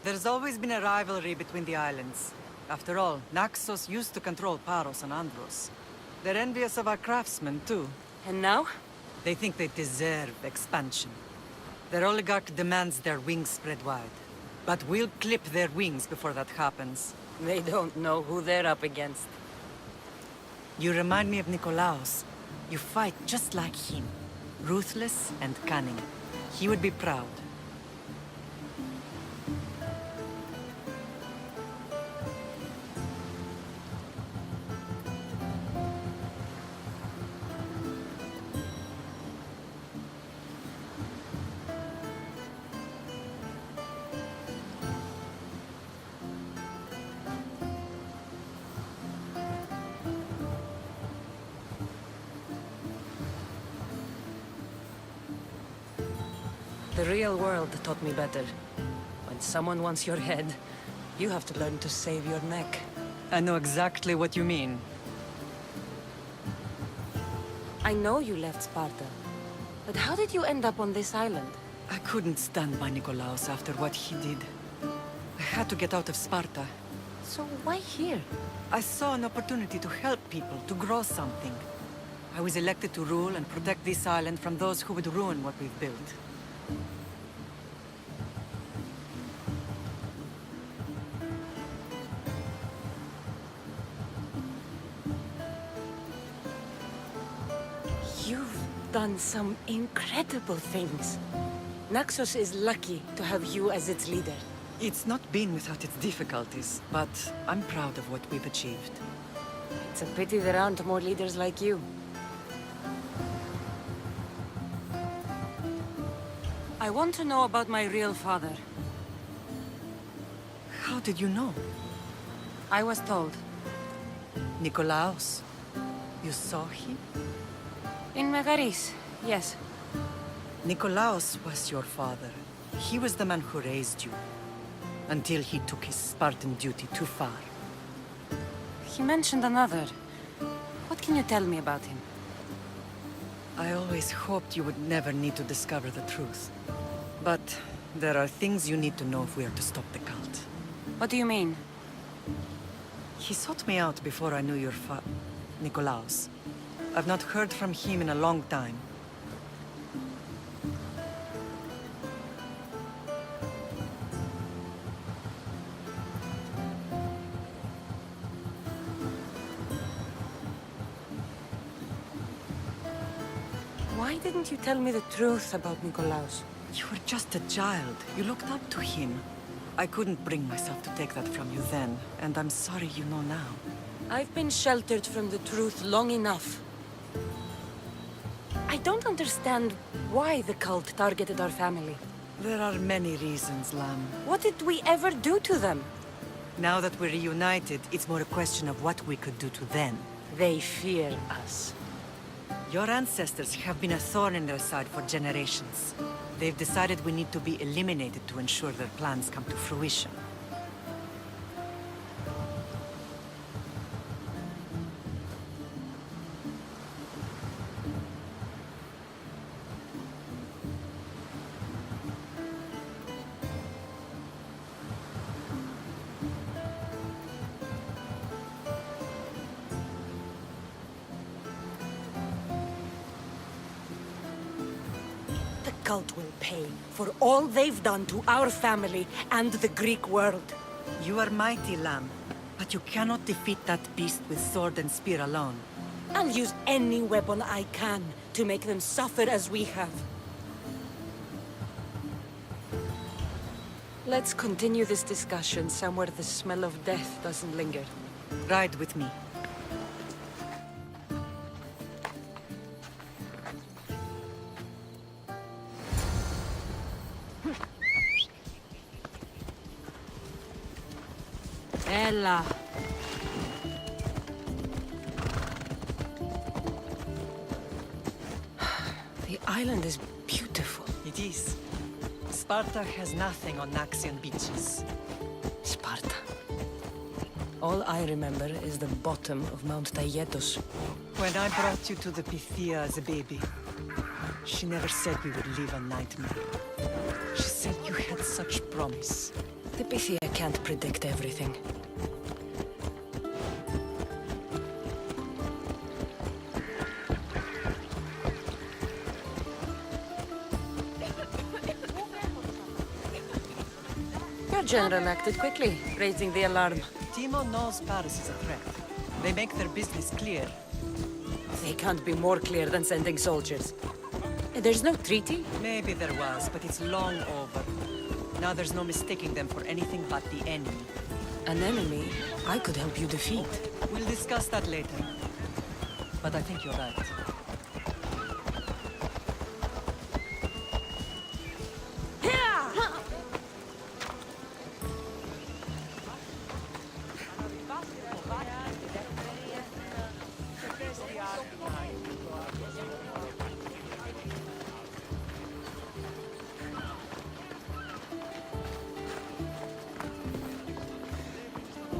There's always been a rivalry between the islands. After all, Naxos used to control Paros and Andros. They're envious of our craftsmen, too. And now? They think they deserve expansion. Their oligarch demands their wings spread wide. But we'll clip their wings before that happens. They don't know who they're up against. You remind me of Nikolaos. You fight just like him. Ruthless and cunning. He would be proud. The real world taught me better. When someone wants your head, you have to learn to save your neck. I know exactly what you mean. I know you left Sparta, but how did you end up on this island? I couldn't stand by Nikolaos after what he did. I had to get out of Sparta. So why here? I saw an opportunity to help people, to grow something. I was elected to rule and protect this island from those who would ruin what we've built. You've done some incredible things. Naxos is lucky to have you as its leader. It's not been without its difficulties, but I'm proud of what we've achieved. It's a pity there aren't more leaders like you. I want to know about my real father. How did you know? I was told. Nikolaos. You saw him? In Megaris, yes. Nikolaos was your father. He was the man who raised you. Until he took his Spartan duty too far. He mentioned another. What can you tell me about him? I always hoped you would never need to discover the truth. But there are things you need to know if we are to stop the cult. What do you mean? He sought me out before I knew your Nikolaos. I've not heard from him in a long time. Why didn't you tell me the truth about Nikolaos? You were just a child. You looked up to him. I couldn't bring myself to take that from you then, and I'm sorry you know now. I've been sheltered from the truth long enough. I don't understand why the cult targeted our family. There are many reasons, Lam. What did we ever do to them? Now that we're reunited, it's more a question of what we could do to them. They fear us. Your ancestors have been a thorn in their side for generations. They've decided we need to be eliminated to ensure their plans come to fruition. The cult will pay for all they've done to our family and the Greek world. You are mighty, Lam, but you cannot defeat that beast with sword and spear alone. I'll use any weapon I can to make them suffer as we have. Let's continue this discussion somewhere the smell of death doesn't linger. Ride with me. Ella. The island is beautiful. It is. Sparta has nothing on Naxian beaches. Sparta. All I remember is the bottom of Mount Taygetos. When I brought you to the Pythia as a baby, she never said we would live a nightmare. She said you had such promise. The pity I can't predict everything. Your general acted quickly, raising the alarm. Timo knows Paris is a threat. They make their business clear. They can't be more clear than sending soldiers. There's no treaty? Maybe there was, but it's long over. Now there's no mistaking them for anything but the enemy. An enemy I could help you defeat. We'll discuss that later. But I think you're right.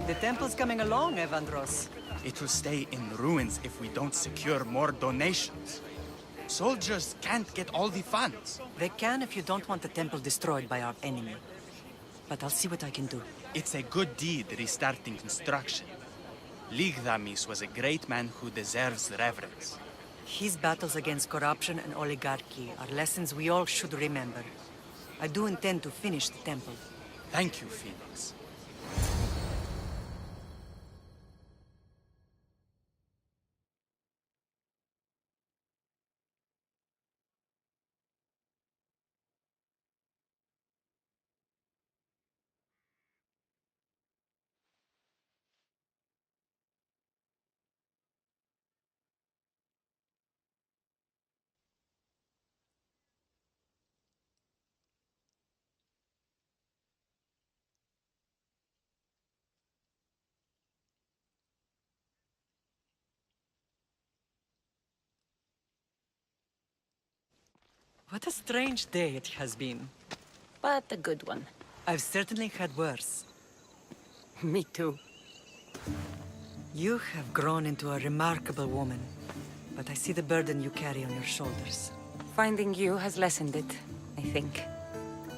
The temple's coming along, Evandros. It will stay in ruins if we don't secure more donations. Soldiers can't get all the funds. They can if you don't want the temple destroyed by our enemy. But I'll see what I can do. It's a good deed restarting construction. Ligdamis was a great man who deserves reverence. His battles against corruption and oligarchy are lessons we all should remember. I do intend to finish the temple. Thank you, Phoenix. What a strange day it has been. But a good one. I've certainly had worse. Me too. You have grown into a remarkable woman, but I see the burden you carry on your shoulders. Finding you has lessened it, I think.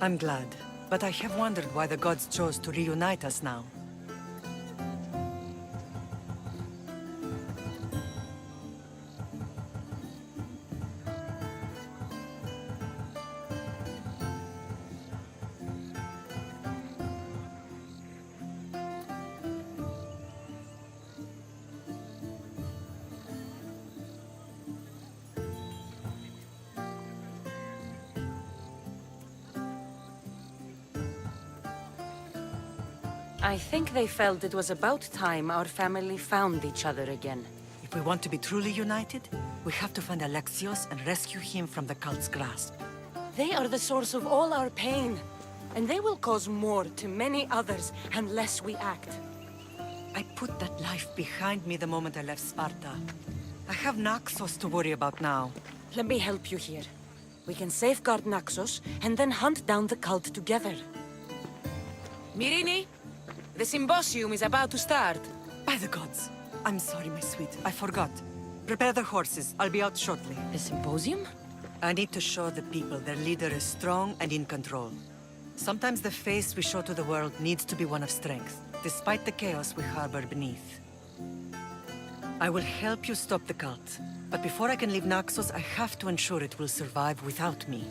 I'm glad, but I have wondered why the gods chose to reunite us now. I think they felt it was about time our family found each other again. If we want to be truly united, we have to find Alexios and rescue him from the cult's grasp. They are the source of all our pain, and they will cause more to many others unless we act. I put that life behind me the moment I left Sparta. I have Naxos to worry about now. Let me help you here. We can safeguard Naxos and then hunt down the cult together. Mirini, the symposium is about to start. By the gods! I'm sorry, my sweet. I forgot. Prepare the horses. I'll be out shortly. The symposium? I need to show the people their leader is strong and in control. Sometimes the face we show to the world needs to be one of strength, despite the chaos we harbor beneath. I will help you stop the cult. But before I can leave Naxos, I have to ensure it will survive without me.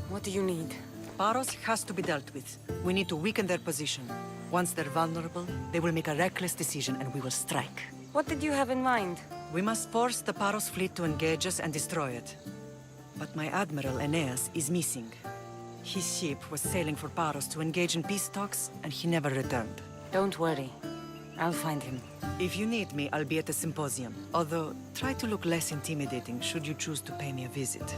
What do you need? Paros has to be dealt with. We need to weaken their position. Once they're vulnerable, they will make a reckless decision and we will strike. What did you have in mind? We must force the Paros fleet to engage us and destroy it. But my admiral, Aeneas, is missing. His ship was sailing for Paros to engage in peace talks, and he never returned. Don't worry. I'll find him. If you need me, I'll be at the symposium. Although, try to look less intimidating should you choose to pay me a visit.